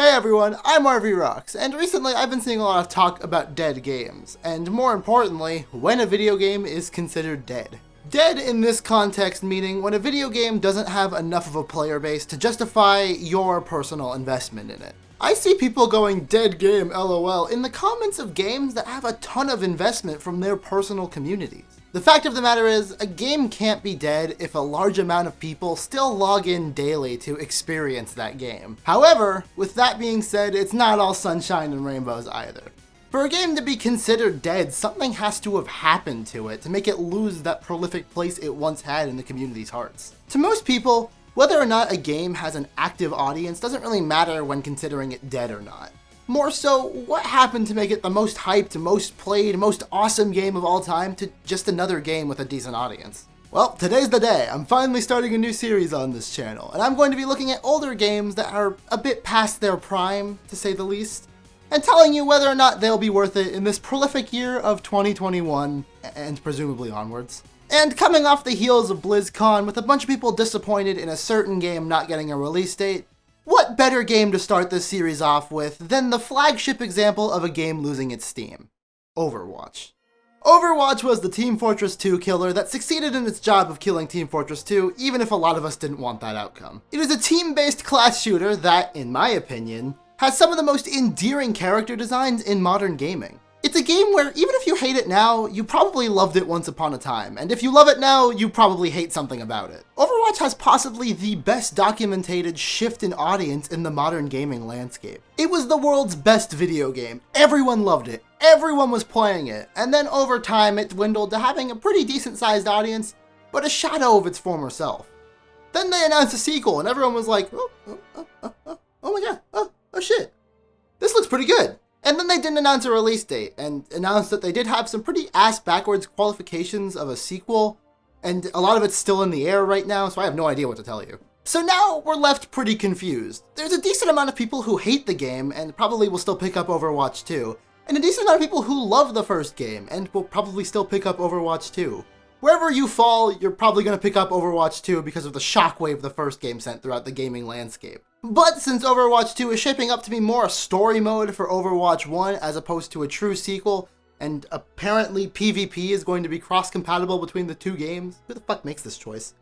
Hey everyone, I'm RV Rocks, and recently I've been seeing a lot of talk about dead games, and more importantly, when a video game is considered dead. Dead in this context meaning when a video game doesn't have enough of a player base to justify your personal investment in it. I see people going dead game LOL in the comments of games that have a ton of investment from their personal communities. The fact of the matter is, a game can't be dead if a large amount of people still log in daily to experience that game. However, with that being said, it's not all sunshine and rainbows either. For a game to be considered dead, something has to have happened to it to make it lose that prolific place it once had in the community's hearts. To most people, whether or not a game has an active audience doesn't really matter when considering it dead or not. More so, what happened to make it the most hyped, most played, most awesome game of all time to just another game with a decent audience? Well, today's the day. I'm finally starting a new series on this channel, and I'm going to be looking at older games that are a bit past their prime, to say the least, and telling you whether or not they'll be worth it in this prolific year of 2021, and presumably onwards. And coming off the heels of BlizzCon with a bunch of people disappointed in a certain game not getting a release date, what better game to start this series off with than the flagship example of a game losing its steam? Overwatch. Overwatch was the Team Fortress 2 killer that succeeded in its job of killing Team Fortress 2, even if a lot of us didn't want that outcome. It is a team-based class shooter that, in my opinion, has some of the most endearing character designs in modern gaming. It's a game where, even if you hate it now, you probably loved it once upon a time, and if you love it now, you probably hate something about it. Overwatch has possibly the best documented shift in audience in the modern gaming landscape. It was the world's best video game. Everyone loved it. Everyone was playing it. And then over time, it dwindled to having a pretty decent-sized audience, but a shadow of its former self. Then they announced a sequel, and everyone was like, oh my god, oh shit, this looks pretty good. And then they didn't announce a release date, and announced that they did have some pretty ass-backwards qualifications of a sequel, and a lot of it's still in the air right now, so I have no idea what to tell you. So now we're left pretty confused. There's a decent amount of people who hate the game, and probably will still pick up Overwatch 2, and a decent amount of people who love the first game, and will probably still pick up Overwatch 2. Wherever you fall, you're probably going to pick up Overwatch 2 because of the shockwave the first game sent throughout the gaming landscape. But since Overwatch 2 is shaping up to be more a story mode for Overwatch 1 as opposed to a true sequel, and apparently PvP is going to be cross-compatible between the two games, who the fuck makes this choice?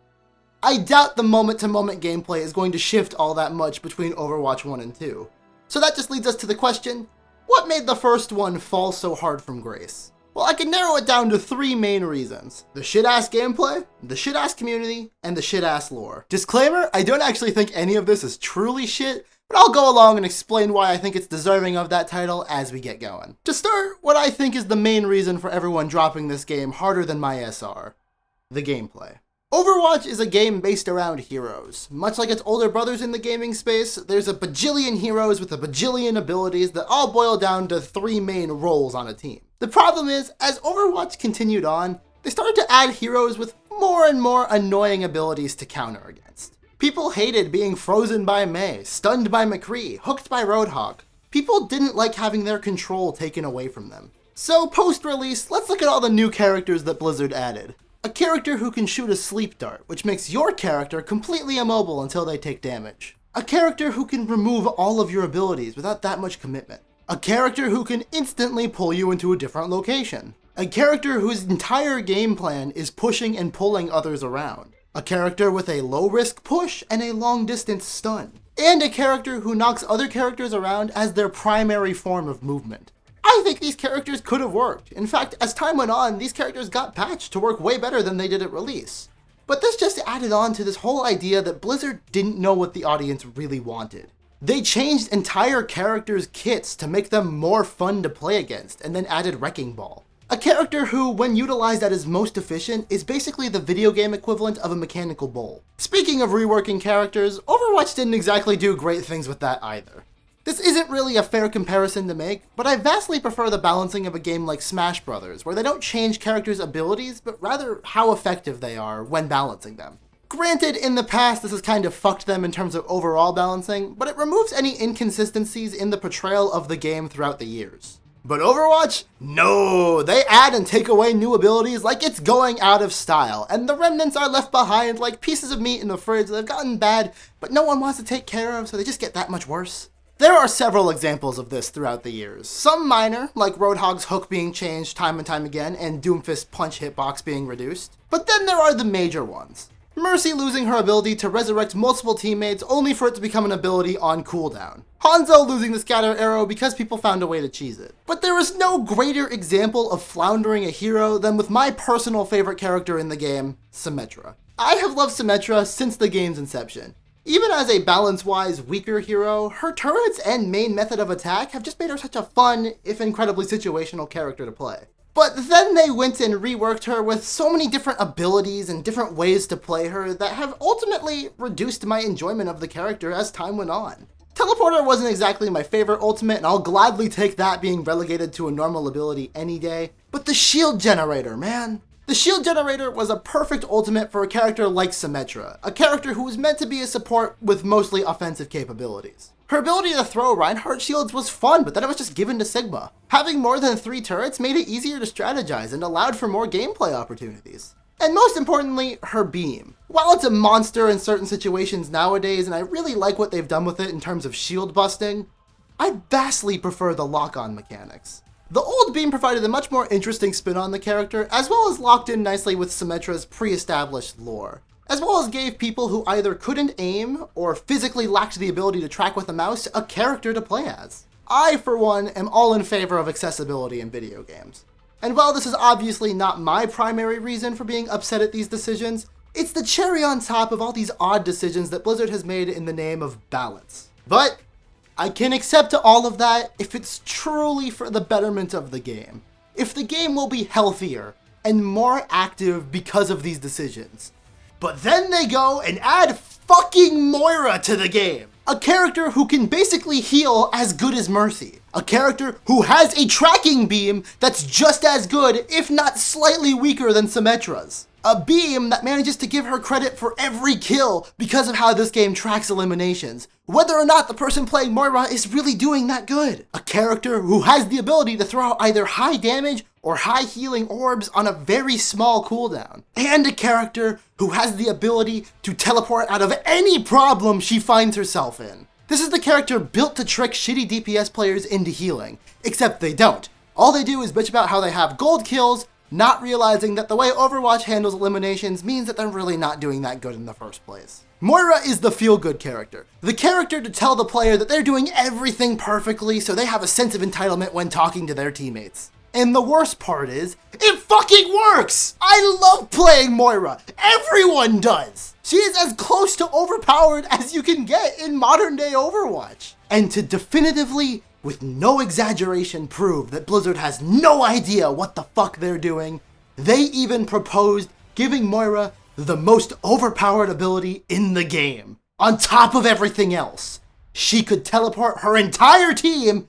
I doubt the moment-to-moment gameplay is going to shift all that much between Overwatch 1 and 2. So that just leads us to the question, what made the first one fall so hard from grace? Well, I can narrow it down to three main reasons. The shit-ass gameplay, the shit-ass community, and the shit-ass lore. Disclaimer, I don't actually think any of this is truly shit, but I'll go along and explain why I think it's deserving of that title as we get going. To start, what I think is the main reason for everyone dropping this game harder than my SR. The gameplay. Overwatch is a game based around heroes. Much like its older brothers in the gaming space, there's a bajillion heroes with a bajillion abilities that all boil down to three main roles on a team. The problem is, as Overwatch continued on, they started to add heroes with more and more annoying abilities to counter against. People hated being frozen by Mei, stunned by McCree, hooked by Roadhog. People didn't like having their control taken away from them. So post-release, let's look at all the new characters that Blizzard added. A character who can shoot a sleep dart, which makes your character completely immobile until they take damage. A character who can remove all of your abilities without that much commitment. A character who can instantly pull you into a different location. A character whose entire game plan is pushing and pulling others around. A character with a low-risk push and a long-distance stun. And a character who knocks other characters around as their primary form of movement. I think these characters could have worked. In fact, as time went on, these characters got patched to work way better than they did at release. But this just added on to this whole idea that Blizzard didn't know what the audience really wanted. They changed entire characters' kits to make them more fun to play against, and then added Wrecking Ball. A character who, when utilized at his most efficient, is basically the video game equivalent of a mechanical bull. Speaking of reworking characters, Overwatch didn't exactly do great things with that either. This isn't really a fair comparison to make, but I vastly prefer the balancing of a game like Smash Bros., where they don't change characters' abilities, but rather how effective they are when balancing them. Granted, in the past this has kind of fucked them in terms of overall balancing, but it removes any inconsistencies in the portrayal of the game throughout the years. But Overwatch? No! They add and take away new abilities like it's going out of style, and the remnants are left behind like pieces of meat in the fridge that have gotten bad, but no one wants to take care of, so they just get that much worse. There are several examples of this throughout the years. Some minor, like Roadhog's hook being changed time and time again, and Doomfist's punch hitbox being reduced. But then there are the major ones. Mercy losing her ability to resurrect multiple teammates only for it to become an ability on cooldown. Hanzo losing the scatter arrow because people found a way to cheese it. But there is no greater example of floundering a hero than with my personal favorite character in the game, Symmetra. I have loved Symmetra since the game's inception. Even as a balance-wise weaker hero, her turrets and main method of attack have just made her such a fun, if incredibly situational character to play. But then they went and reworked her with so many different abilities and different ways to play her that have ultimately reduced my enjoyment of the character as time went on. Teleporter wasn't exactly my favorite ultimate, and I'll gladly take that being relegated to a normal ability any day. But the shield generator, man. The shield generator was a perfect ultimate for a character like Symmetra, a character who was meant to be a support with mostly offensive capabilities. Her ability to throw Reinhardt shields was fun, but then it was just given to Sigma. Having more than 3 turrets made it easier to strategize and allowed for more gameplay opportunities. And most importantly, her beam. While it's a monster in certain situations nowadays, and I really like what they've done with it in terms of shield busting, I vastly prefer the lock-on mechanics. The old beam provided a much more interesting spin on the character, as well as locked in nicely with Symmetra's pre-established lore, as well as gave people who either couldn't aim or physically lacked the ability to track with a mouse a character to play as. I, for one, am all in favor of accessibility in video games. And while this is obviously not my primary reason for being upset at these decisions, it's the cherry on top of all these odd decisions that Blizzard has made in the name of balance. But I can accept all of that if it's truly for the betterment of the game. If the game will be healthier and more active because of these decisions. But then they go and add fucking Moira to the game. A character who can basically heal as good as Mercy. A character who has a tracking beam that's just as good, if not slightly weaker than Symmetra's. A beam that manages to give her credit for every kill because of how this game tracks eliminations, whether or not the person playing Moira is really doing that good. A character who has the ability to throw either high damage or high healing orbs on a very small cooldown. And a character who has the ability to teleport out of any problem she finds herself in. This is the character built to trick shitty DPS players into healing, except they don't. All they do is bitch about how they have gold kills, not realizing that the way Overwatch handles eliminations means that they're really not doing that good in the first place. Moira is the feel-good character. The character to tell the player that they're doing everything perfectly so they have a sense of entitlement when talking to their teammates. And the worst part is, it fucking works! I love playing Moira. Everyone does! She is as close to overpowered as you can get in modern day Overwatch. And to definitively, with no exaggeration, prove that Blizzard has no idea what the fuck they're doing, they even proposed giving Moira the most overpowered ability in the game. On top of everything else, she could teleport her entire team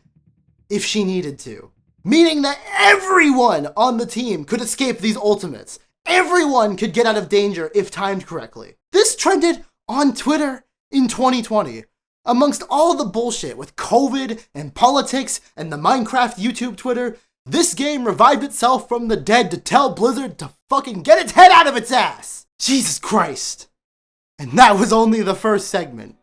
if she needed to. Meaning that everyone on the team could escape these ultimates. Everyone could get out of danger if timed correctly. This trended on Twitter in 2020. Amongst all the bullshit with COVID and politics and the Minecraft YouTube Twitter, this game revived itself from the dead to tell Blizzard to fucking get its head out of its ass. Jesus Christ. And that was only the first segment.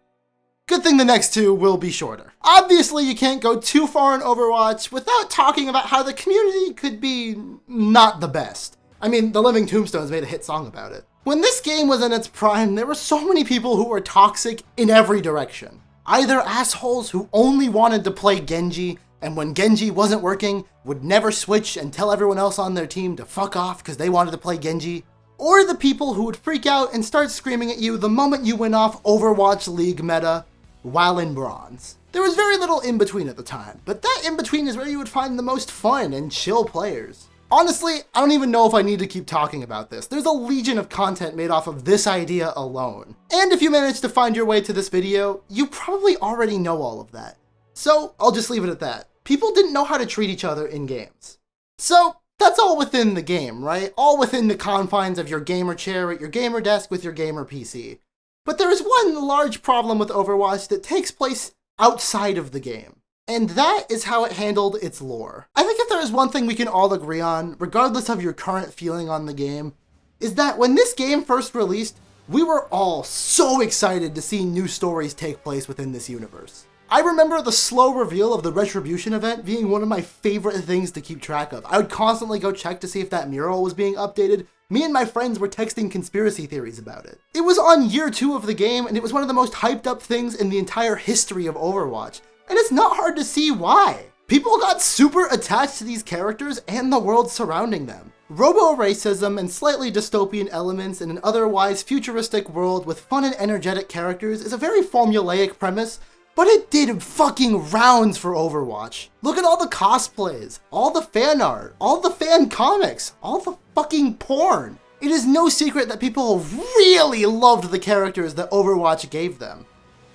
Good thing the next 2 will be shorter. Obviously, you can't go too far in Overwatch without talking about how the community could be not the best. I mean, the Living Tombstones made a hit song about it. When this game was in its prime, there were so many people who were toxic in every direction. Either assholes who only wanted to play Genji, and when Genji wasn't working, would never switch and tell everyone else on their team to fuck off because they wanted to play Genji. Or the people who would freak out and start screaming at you the moment you went off Overwatch League meta while in bronze. There was very little in between at the time, but that in between is where you would find the most fun and chill players. Honestly, I don't even know if I need to keep talking about this. There's a legion of content made off of this idea alone. And if you managed to find your way to this video, you probably already know all of that. So I'll just leave it at that. People didn't know how to treat each other in games. So that's all within the game, right? All within the confines of your gamer chair at your gamer desk with your gamer PC. But there is one large problem with Overwatch that takes place outside of the game. And that is how it handled its lore. I think if there is one thing we can all agree on, regardless of your current feeling on the game, is that when this game first released, we were all so excited to see new stories take place within this universe. I remember the slow reveal of the Retribution event being one of my favorite things to keep track of. I would constantly go check to see if that mural was being updated. Me and my friends were texting conspiracy theories about it. It was on year 2 of the game, and it was one of the most hyped up things in the entire history of Overwatch. And it's not hard to see why. People got super attached to these characters and the world surrounding them. Robo-racism and slightly dystopian elements in an otherwise futuristic world with fun and energetic characters is a very formulaic premise, but it did fucking rounds for Overwatch. Look at all the cosplays, all the fan art, all the fan comics, all the fucking porn. It is no secret that people really loved the characters that Overwatch gave them.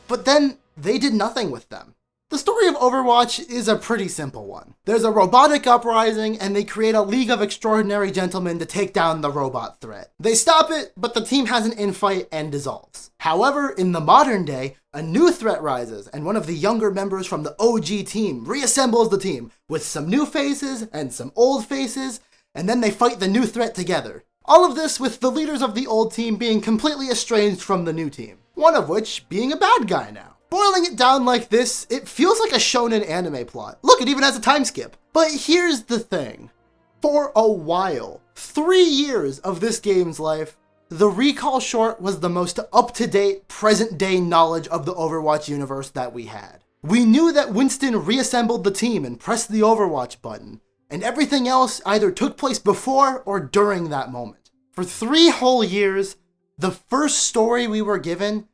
But then they did nothing with them. The story of Overwatch is a pretty simple one. There's a robotic uprising, and they create a League of Extraordinary Gentlemen to take down the robot threat. They stop it, but the team has an infight and dissolves. However, in the modern day, a new threat rises, and one of the younger members from the OG team reassembles the team with some new faces and some old faces, and then they fight the new threat together. All of this with the leaders of the old team being completely estranged from the new team, one of which being a bad guy now. Boiling it down like this, it feels like a shonen anime plot. Look, it even has a time skip. But here's the thing. For a while, 3 years of this game's life, the Recall short was the most up-to-date, present-day knowledge of the Overwatch universe that we had. We knew that Winston reassembled the team and pressed the Overwatch button, and everything else either took place before or during that moment. For 3 whole years, the first story we were given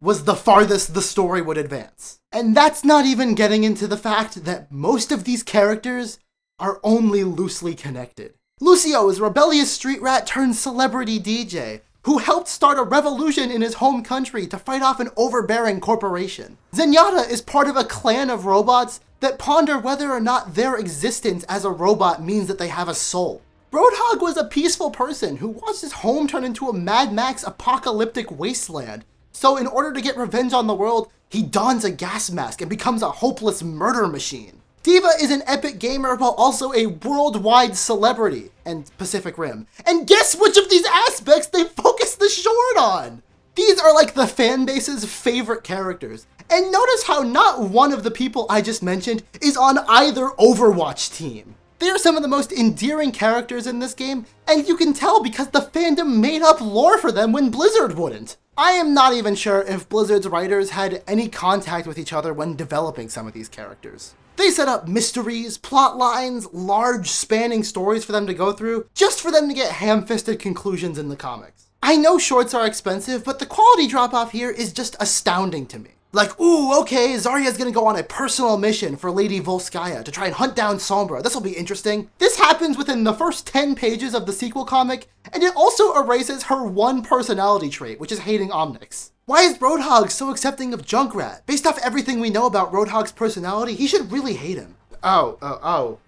was the farthest the story would advance. And that's not even getting into the fact that most of these characters are only loosely connected. Lucio is a rebellious street rat turned celebrity DJ who helped start a revolution in his home country to fight off an overbearing corporation. Zenyatta is part of a clan of robots that ponder whether or not their existence as a robot means that they have a soul. Roadhog was a peaceful person who watched his home turn into a Mad Max apocalyptic wasteland. So in order to get revenge on the world, he dons a gas mask and becomes a hopeless murder machine. Diva is an epic gamer while also a worldwide celebrity, and Pacific Rim. And guess which of these aspects they focus the short on? These are like the fan base's favorite characters. And notice how not one of the people I just mentioned is on either Overwatch team. They are some of the most endearing characters in this game, and you can tell because the fandom made up lore for them when Blizzard wouldn't. I am not even sure if Blizzard's writers had any contact with each other when developing some of these characters. They set up mysteries, plot lines, large spanning stories for them to go through, just for them to get ham-fisted conclusions in the comics. I know shorts are expensive, but the quality drop-off here is just astounding to me. Like, ooh, okay, Zarya's gonna go on a personal mission for Lady Volskaya to try and hunt down Sombra. This'll be interesting. This happens within the first 10 pages of the sequel comic, and it also erases her one personality trait, which is hating Omnix. Why is Roadhog so accepting of Junkrat? Based off everything we know about Roadhog's personality, he should really hate him. Oh.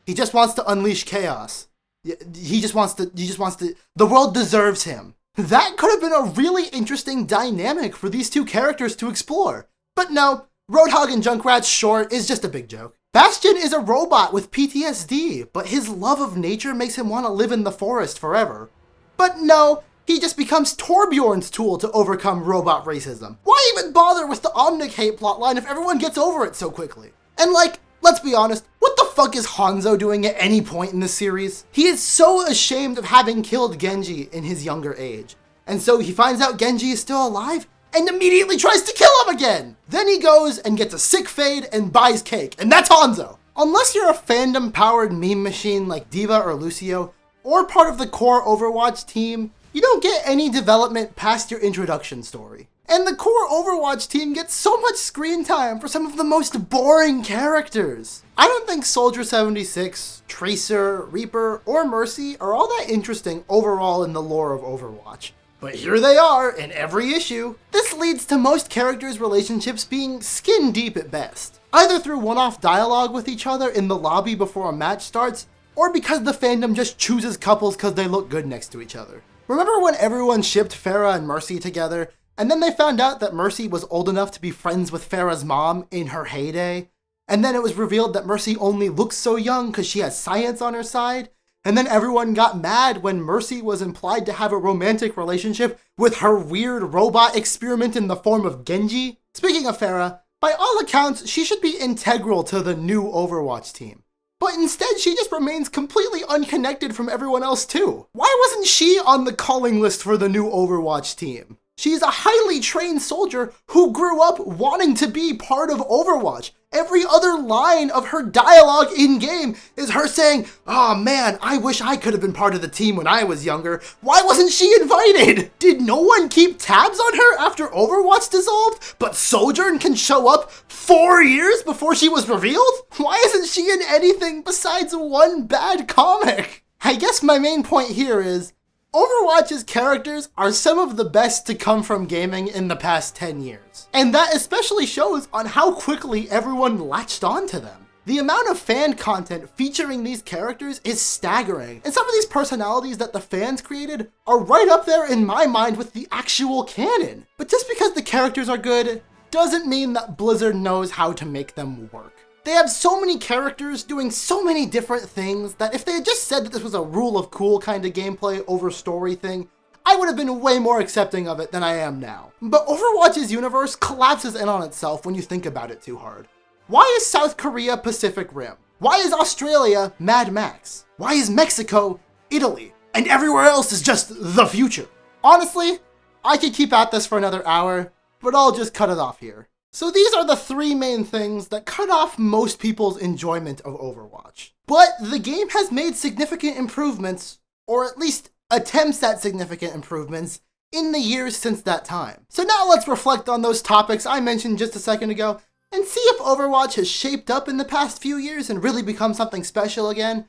He just wants to unleash chaos. He just wants to, the world deserves him. That could have been a really interesting dynamic for these two characters to explore. But no, Roadhog and Junkrat's short is just a big joke. Bastion is a robot with PTSD, but his love of nature makes him want to live in the forest forever. But no, he just becomes Torbjorn's tool to overcome robot racism. Why even bother with the Omnic hate plotline if everyone gets over it so quickly? And like, let's be honest, what the fuck is Hanzo doing at any point in this series? He is so ashamed of having killed Genji in his younger age. And so he finds out Genji is still alive and immediately tries to kill him again. Then he goes and gets a sick fade and buys cake, and that's Hanzo. Unless you're a fandom-powered meme machine like Diva or Lucio, or part of the core Overwatch team, you don't get any development past your introduction story. And the core Overwatch team gets so much screen time for some of the most boring characters. I don't think Soldier 76, Tracer, Reaper, or Mercy are all that interesting overall in the lore of Overwatch. But here they are in every issue. This leads to most characters' relationships being skin deep at best, either through one-off dialogue with each other in the lobby before a match starts, or because the fandom just chooses couples because they look good next to each other. Remember when everyone shipped Pharah and Mercy together, and then they found out that Mercy was old enough to be friends with Pharah's mom in her heyday? And then it was revealed that Mercy only looks so young because she has science on her side? And then everyone got mad when Mercy was implied to have a romantic relationship with her weird robot experiment in the form of Genji? Speaking of Pharah, By all accounts, she should be integral to the new Overwatch team. But instead, she just remains completely unconnected from everyone else too. Why wasn't she on the calling list for the new Overwatch team? She's a highly trained soldier who grew up wanting to be part of Overwatch. Every other line of her dialogue in-game is her saying, "Oh man, I wish I could have been part of the team when I was younger. Why wasn't she invited? Did no one keep tabs on her after Overwatch dissolved? But Sojourn can show up 4 years before she was revealed? Why isn't she in anything besides one bad comic?" I guess my main point here is, Overwatch's characters are some of the best to come from gaming in the past 10 years. And that especially shows on how quickly everyone latched onto them. The amount of fan content featuring these characters is staggering, and some of these personalities that the fans created are right up there in my mind with the actual canon. But just because the characters are good doesn't mean that Blizzard knows how to make them work. They have so many characters doing so many different things that if they had just said that this was a rule of cool kind of gameplay over story thing, I would have been way more accepting of it than I am now. But Overwatch's universe collapses in on itself when you think about it too hard. Why is South Korea Pacific Rim? Why is Australia Mad Max? Why is Mexico Italy? And everywhere else is just the future. Honestly, I could keep at this for another hour, but I'll just cut it off here. So these are the 3 main things that cut off most people's enjoyment of Overwatch. But the game has made significant improvements, or at least attempts at significant improvements, in the years since that time. So now let's reflect on those topics I mentioned just a second ago, and see if Overwatch has shaped up in the past few years and really become something special again,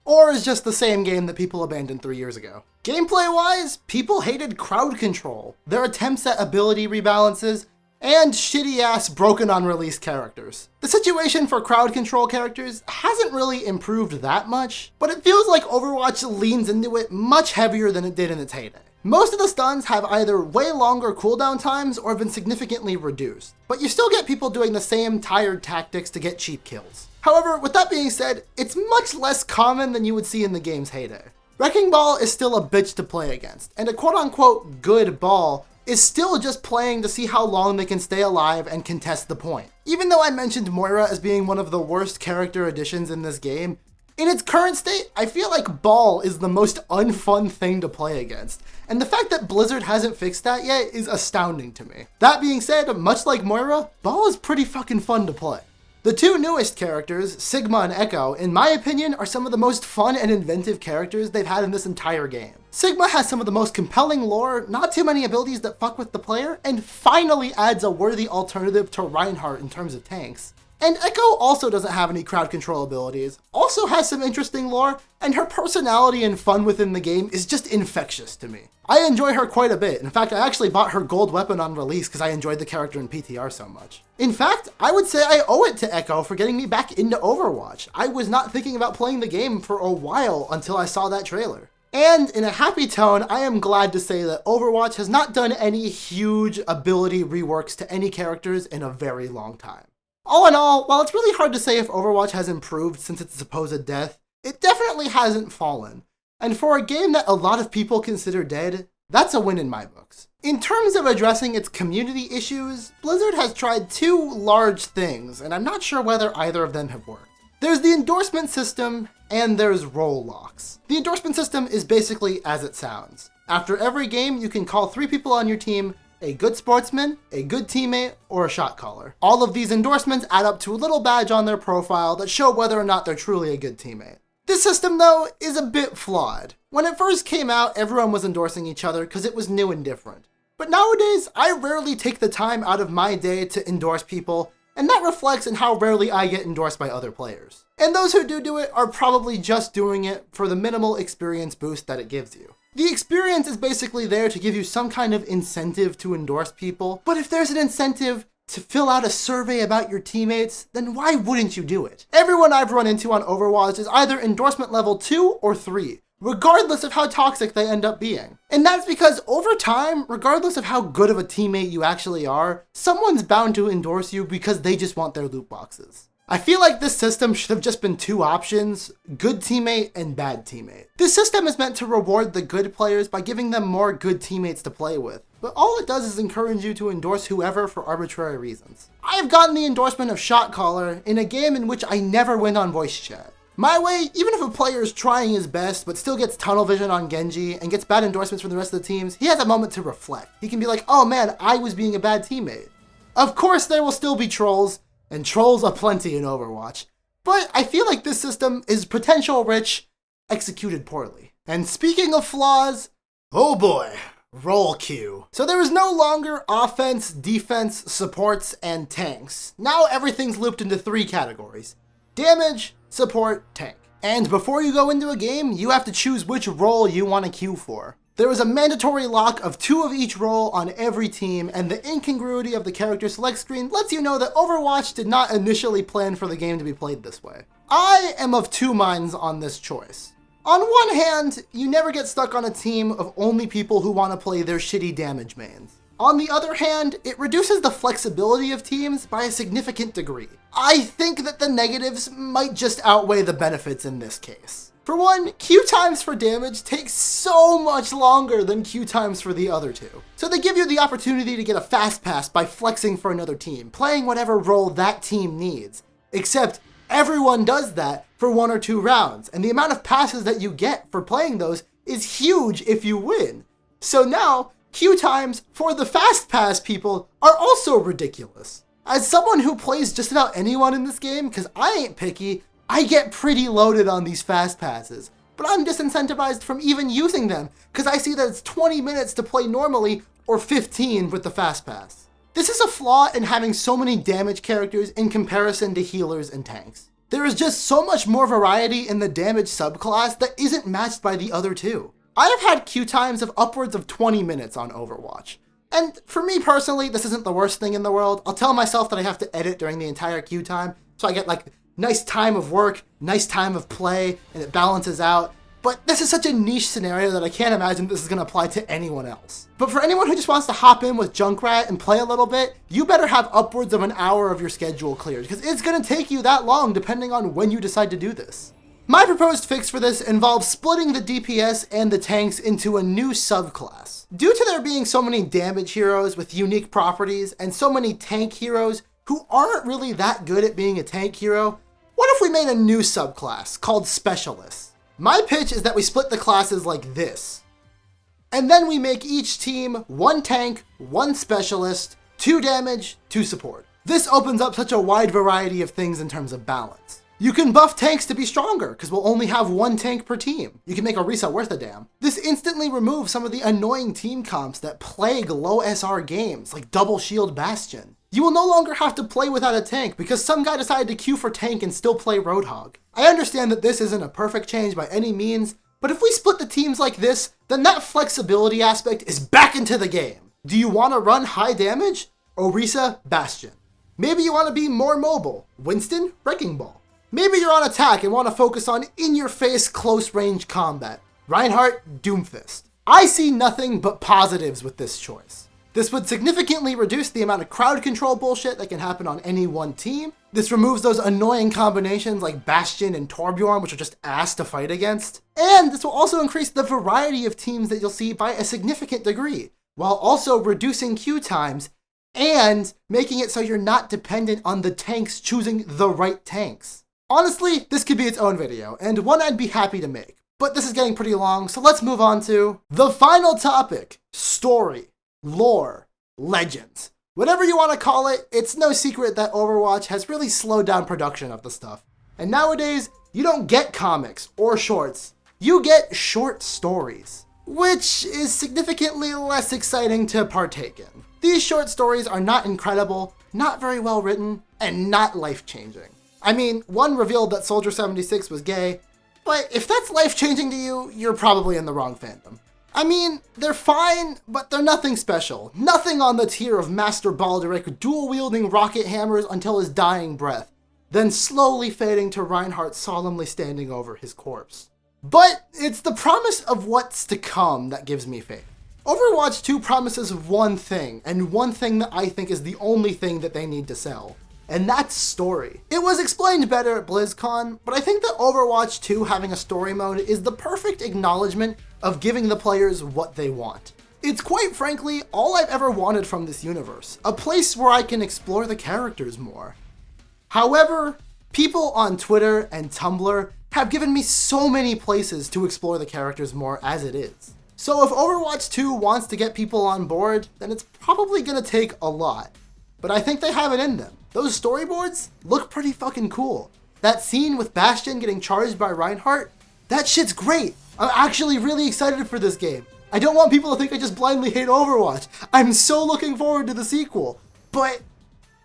or is just the same game that people abandoned 3 years ago. Gameplay-wise, people hated crowd control, their attempts at ability rebalances, and shitty-ass broken on release characters. The situation for crowd control characters hasn't really improved that much, but it feels like Overwatch leans into it much heavier than it did in its heyday. Most of the stuns have either way longer cooldown times or have been significantly reduced, but you still get people doing the same tired tactics to get cheap kills. However, with that being said, it's much less common than you would see in the game's heyday. Wrecking Ball is still a bitch to play against, and a quote-unquote good ball is still just playing to see how long they can stay alive and contest the point. Even though I mentioned Moira as being one of the worst character additions in this game, in its current state, I feel like Ball is the most unfun thing to play against, and the fact that Blizzard hasn't fixed that yet is astounding to me. That being said, much like Moira, Ball is pretty fucking fun to play. The 2 newest characters, Sigma and Echo, in my opinion, are some of the most fun and inventive characters they've had in this entire game. Sigma has some of the most compelling lore, not too many abilities that fuck with the player, and finally adds a worthy alternative to Reinhardt in terms of tanks. And Echo also doesn't have any crowd control abilities, also has some interesting lore, and her personality and fun within the game is just infectious to me. I enjoy her quite a bit. In fact, I actually bought her gold weapon on release because I enjoyed the character in PTR so much. In fact, I would say I owe it to Echo for getting me back into Overwatch. I was not thinking about playing the game for a while until I saw that trailer. And in a happy tone, I am glad to say that Overwatch has not done any huge ability reworks to any characters in a very long time. All in all, while it's really hard to say if Overwatch has improved since its supposed death, it definitely hasn't fallen. And for a game that a lot of people consider dead, that's a win in my books. In terms of addressing its community issues, Blizzard has tried 2 large things, and I'm not sure whether either of them have worked. There's the endorsement system, and there's role locks. The endorsement system is basically as it sounds. After every game, you can call 3 people on your team a good sportsman, a good teammate, or a shot caller. All of these endorsements add up to a little badge on their profile that show whether or not they're truly a good teammate. This system, though, is a bit flawed. When it first came out, everyone was endorsing each other because it was new and different. But nowadays, I rarely take the time out of my day to endorse people, and that reflects in how rarely I get endorsed by other players. And those who do it are probably just doing it for the minimal experience boost that it gives you. The experience is basically there to give you some kind of incentive to endorse people, but if there's an incentive to fill out a survey about your teammates, then why wouldn't you do it? Everyone I've run into on Overwatch is either endorsement level 2 or 3, regardless of how toxic they end up being. And that's because over time, regardless of how good of a teammate you actually are, someone's bound to endorse you because they just want their loot boxes. I feel like this system should have just been two options, good teammate and bad teammate. This system is meant to reward the good players by giving them more good teammates to play with, but all it does is encourage you to endorse whoever for arbitrary reasons. I have gotten the endorsement of Shot Caller in a game in which I never win on voice chat. My way, even if a player is trying his best but still gets tunnel vision on Genji and gets bad endorsements from the rest of the teams, he has a moment to reflect. He can be like, oh man, I was being a bad teammate. Of course there will still be trolls, and trolls aplenty in Overwatch, but I feel like this system is potential rich, executed poorly. And speaking of flaws, oh boy, role queue. So there is no longer offense, defense, supports, and tanks. Now everything's looped into three categories: damage, support, tank. And before you go into a game, you have to choose which role you want to queue for. There is a mandatory lock of 2 of each role on every team, and the incongruity of the character select screen lets you know that Overwatch did not initially plan for the game to be played this way. I am of 2 minds on this choice. On one hand, you never get stuck on a team of only people who want to play their shitty damage mains. On the other hand, it reduces the flexibility of teams by a significant degree. I think that the negatives might just outweigh the benefits in this case. For one, queue times for damage take so much longer than queue times for the other two. So they give you the opportunity to get a fast pass by flexing for another team, playing whatever role that team needs. Except everyone does that for 1 or 2 rounds, and the amount of passes that you get for playing those is huge if you win. So now, queue times for the fast pass people are also ridiculous. As someone who plays just about anyone in this game, because I ain't picky, I get pretty loaded on these fast passes, but I'm disincentivized from even using them because I see that it's 20 minutes to play normally or 15 with the fast pass. This is a flaw in having so many damage characters in comparison to healers and tanks. There is just so much more variety in the damage subclass that isn't matched by the other two. I have had queue times of upwards of 20 minutes on Overwatch. And for me personally, this isn't the worst thing in the world. I'll tell myself that I have to edit during the entire queue time, so I get like nice time of work, nice time of play, and it balances out. But this is such a niche scenario that I can't imagine this is going to apply to anyone else. But for anyone who just wants to hop in with Junkrat and play a little bit, you better have upwards of an hour of your schedule cleared, because it's going to take you that long depending on when you decide to do this. My proposed fix for this involves splitting the DPS and the tanks into a new subclass. Due to there being so many damage heroes with unique properties and so many tank heroes who aren't really that good at being a tank hero, what if we made a new subclass called Specialists? My pitch is that we split the classes like this. And then we make each team 1 tank, 1 specialist, 2 damage, 2 support. This opens up such a wide variety of things in terms of balance. You can buff tanks to be stronger, because we'll only have 1 tank per team. You can make Orisa worth a damn. This instantly removes some of the annoying team comps that plague low SR games, like Double Shield Bastion. You will no longer have to play without a tank because some guy decided to queue for tank and still play Roadhog. I understand that this isn't a perfect change by any means, but if we split the teams like this, then that flexibility aspect is back into the game. Do you want to run high damage? Orisa, Bastion. Maybe you want to be more mobile. Winston, Wrecking Ball. Maybe you're on attack and want to focus on in-your-face close-range combat. Reinhardt, Doomfist. I see nothing but positives with this choice. This would significantly reduce the amount of crowd control bullshit that can happen on any one team. This removes those annoying combinations like Bastion and Torbjorn, which are just ass to fight against. And this will also increase the variety of teams that you'll see by a significant degree, while also reducing queue times and making it so you're not dependent on the tanks choosing the right tanks. Honestly, this could be its own video, and one I'd be happy to make. But this is getting pretty long, so let's move on to the final topic: story, lore, legends. Whatever you want to call it, it's no secret that Overwatch has really slowed down production of the stuff. And nowadays, you don't get comics or shorts, you get short stories, which is significantly less exciting to partake in. These short stories are not incredible, not very well written, and not life-changing. I mean, one revealed that Soldier 76 was gay, but if that's life-changing to you, you're probably in the wrong fandom. I mean, they're fine, but they're nothing special. Nothing on the tier of Master Baldric dual-wielding rocket hammers until his dying breath, then slowly fading to Reinhardt solemnly standing over his corpse. But it's the promise of what's to come that gives me faith. Overwatch 2 promises one thing, and one thing that I think is the only thing that they need to sell. and that's story. It was explained better at BlizzCon, but I think that Overwatch 2 having a story mode is the perfect acknowledgement of giving the players what they want. It's quite frankly all I've ever wanted from this universe, a place where I can explore the characters more. However, people on Twitter and Tumblr have given me so many places to explore the characters more as it is. So if Overwatch 2 wants to get people on board, then it's probably gonna take a lot. But I think they have it in them. Those storyboards look pretty fucking cool. That scene with Bastion getting charged by Reinhardt, that shit's great. I'm actually really excited for this game. I don't want people to think I just blindly hate Overwatch. I'm so looking forward to the sequel, but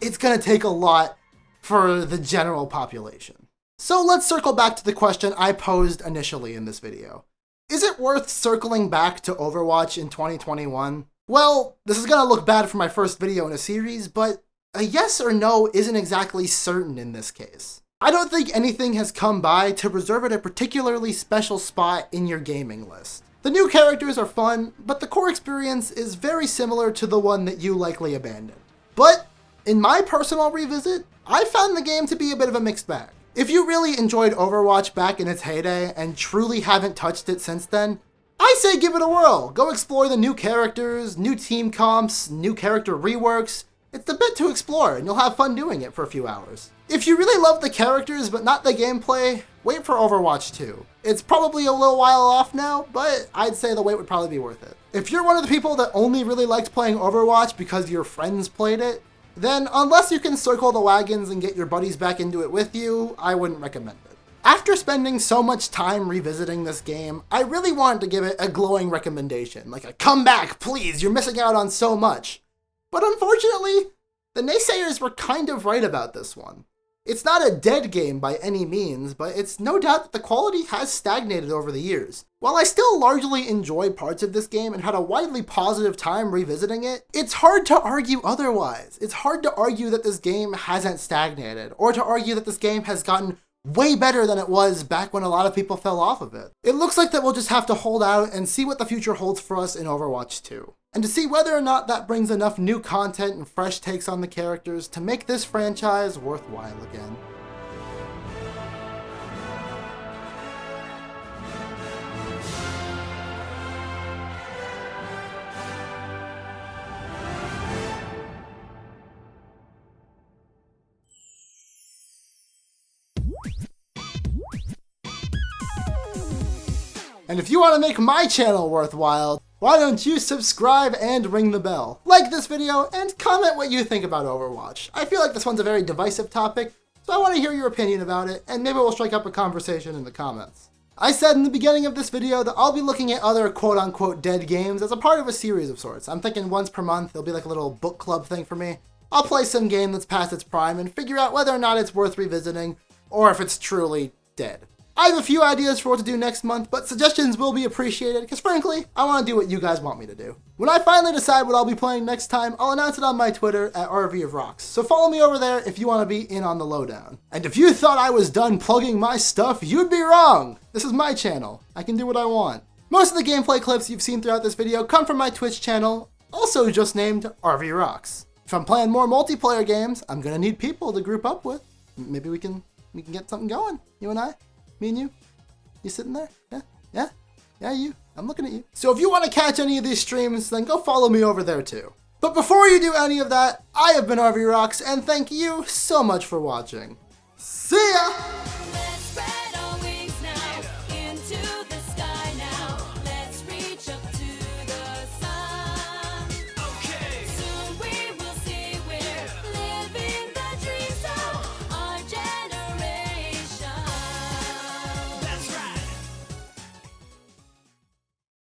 it's gonna take a lot for the general population. So let's circle back to the question I posed initially in this video. Is it worth circling back to Overwatch in 2021? Well, this is gonna look bad for my first video in a series, but a yes or no isn't exactly certain in this case. I don't think anything has come by to reserve it a particularly special spot in your gaming list. The new characters are fun, but the core experience is very similar to the one that you likely abandoned. But in my personal revisit, I found the game to be a bit of a mixed bag. If you really enjoyed Overwatch back in its heyday and truly haven't touched it since then, I say give it a whirl. Go explore the new characters, new team comps, new character reworks. It's a bit to explore and you'll have fun doing it for a few hours. If you really love the characters but not the gameplay, wait for Overwatch 2. It's probably a little while off now, but I'd say the wait would probably be worth it. If you're one of the people that only really liked playing Overwatch because your friends played it, then unless you can circle the wagons and get your buddies back into it with you, I wouldn't recommend it. After spending so much time revisiting this game, I really wanted to give it a glowing recommendation, like a come back, please, you're missing out on so much. But unfortunately, the naysayers were kind of right about this one. It's not a dead game by any means, but it's no doubt that the quality has stagnated over the years. While I still largely enjoy parts of this game and had a widely positive time revisiting it, it's hard to argue otherwise. It's hard to argue that this game hasn't stagnated, or to argue that this game has gotten way better than it was back when a lot of people fell off of it. It looks like that we'll just have to hold out and see what the future holds for us in Overwatch 2. And to see whether or not that brings enough new content and fresh takes on the characters to make this franchise worthwhile again. And if you want to make my channel worthwhile, why don't you subscribe and ring the bell? Like this video and comment what you think about Overwatch. I feel like this one's a very divisive topic, so I want to hear your opinion about it, and maybe we'll strike up a conversation in the comments. I said in the beginning of this video that I'll be looking at other quote-unquote dead games as a part of a series of sorts. I'm thinking once per month, there'll be like a little book club thing for me. I'll play some game that's past its prime and figure out whether or not it's worth revisiting, or if it's truly dead. I have a few ideas for what to do next month, but suggestions will be appreciated, because frankly, I want to do what you guys want me to do. When I finally decide what I'll be playing next time, I'll announce it on my Twitter at RVofRocks, so follow me over there if you want to be in on the lowdown. And if you thought I was done plugging my stuff, you'd be wrong! This is my channel. I can do what I want. Most of the gameplay clips you've seen throughout this video come from my Twitch channel, also just named RVRocks. If I'm playing more multiplayer games, I'm gonna need people to group up with. Maybe we can get something going, you and I. Me and you? You sitting there? Yeah, you. I'm looking at you. So if you want to catch any of these streams, then go follow me over there too. But before you do any of that, I have been RVRocks, and thank you so much for watching. See ya!